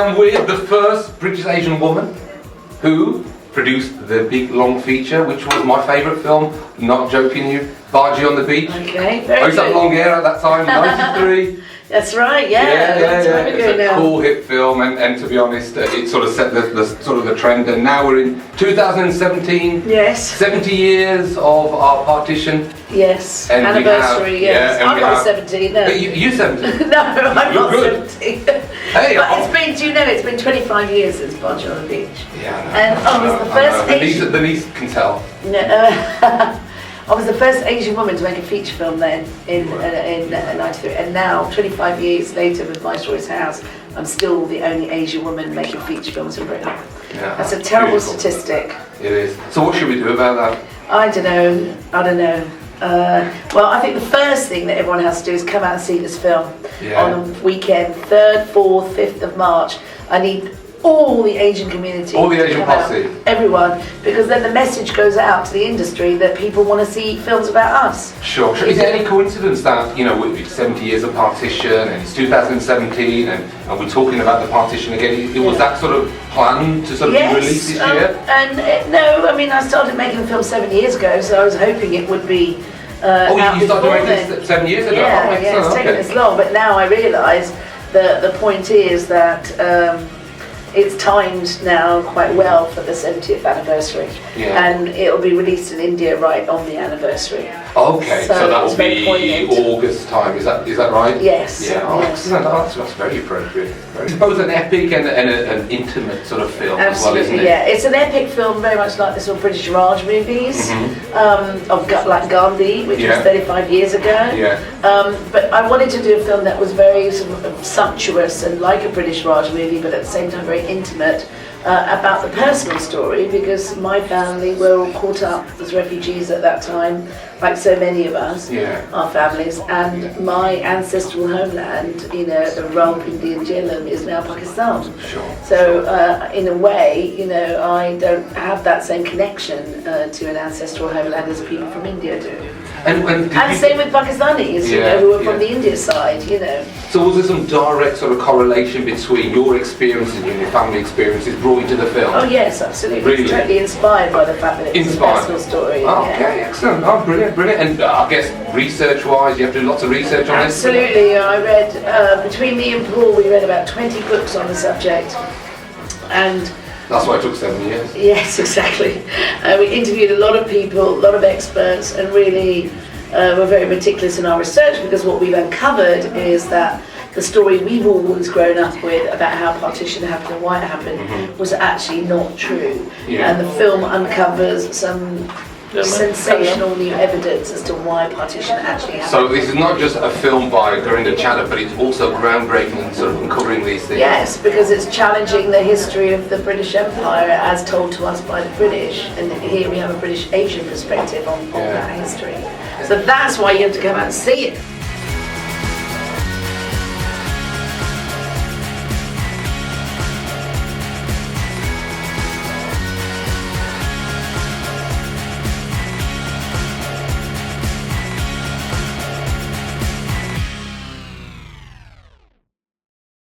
am with the first British Asian woman who produced the big long feature, which was my favourite film, not joking you, Bargee on the Beach. Okay, very I used to have long hair at that time, 93. That's right, yeah. It's a cool hit film, and to be honest, it sort of set the trend. And now we're in 2017. Yes. 70 years of our partition. Yes. And anniversary. Yes. I'm not 17. No. You're 17. No, I'm not 17. Hey, but it's been. Do you know it's been 25 years since Bargee on the Beach? Yeah. And I was the first Asian. The niece can tell. No, I was the first Asian woman to make a feature film then in '93, and now 25 years later with Viceroy's House, I'm still the only Asian woman making feature films in Britain. Yeah, that's a terrible beautiful statistic. It is. So what should we do about that? I don't know. Well, I think the first thing that everyone has to do is come out and see this film on the weekend, 3rd, 4th, 5th of March. I need all the Asian community, all the Asian posse, everyone, because then the message goes out to the industry that people want to see films about us. Sure. Is there any coincidence that, you know, it's 70 years of partition and it's 2017 and we're talking about the partition again? Was that sort of planned to sort of be released this year? No, I mean, I started making the film 7 years ago, so I was hoping it would be you started making it 7 years ago? Yeah, it's taken this long, but now I realise that the point is that it's timed now quite well for the 70th anniversary, and it'll be released in India right on the anniversary. Okay, so that will be August time. Is that right? Yes. Yeah. Oh, excellent. Oh, that's very appropriate. It's both an epic and an intimate sort of film as well, isn't it? Yeah, it's an epic film, very much like the sort of British Raj movies of like Gandhi, which was 35 years ago. Yeah. But I wanted to do a film that was very sort of sumptuous and like a British Raj movie, but at the same time very intimate, about the personal story, because my family were all caught up as refugees at that time, like so many of us, our families, and my ancestral homeland, you know, the Rawalpindi and Jhelum, is now Pakistan. Sure. So in a way, you know, I don't have that same connection to an ancestral homeland as people from India do. And same with Pakistanis, you know, who are from the India side, you know. So was there some direct sort of correlation between your experiences and your family experiences brought into the film? Oh yes, absolutely. Really? It's totally inspired by the fact that it's a personal story. Oh, okay, excellent. Oh, brilliant. And I guess research-wise, you have to do lots of research on this? Absolutely. I read, between me and Paul, we read about 20 books on the subject. And that's why it took 7 years. Yes, exactly. We interviewed a lot of people, a lot of experts, and really were very meticulous in our research, because what we've uncovered is that the story we've always grown up with about how partition happened and why it happened was actually not true. And the film uncovers some sensational new evidence as to why partition actually happened. So this is not just a film by Gurinder Chadha, but it's also groundbreaking and sort of uncovering these things. Yes, because it's challenging the history of the British Empire as told to us by the British, and here we have a British Asian perspective on that history. So that's why you have to come out and see it.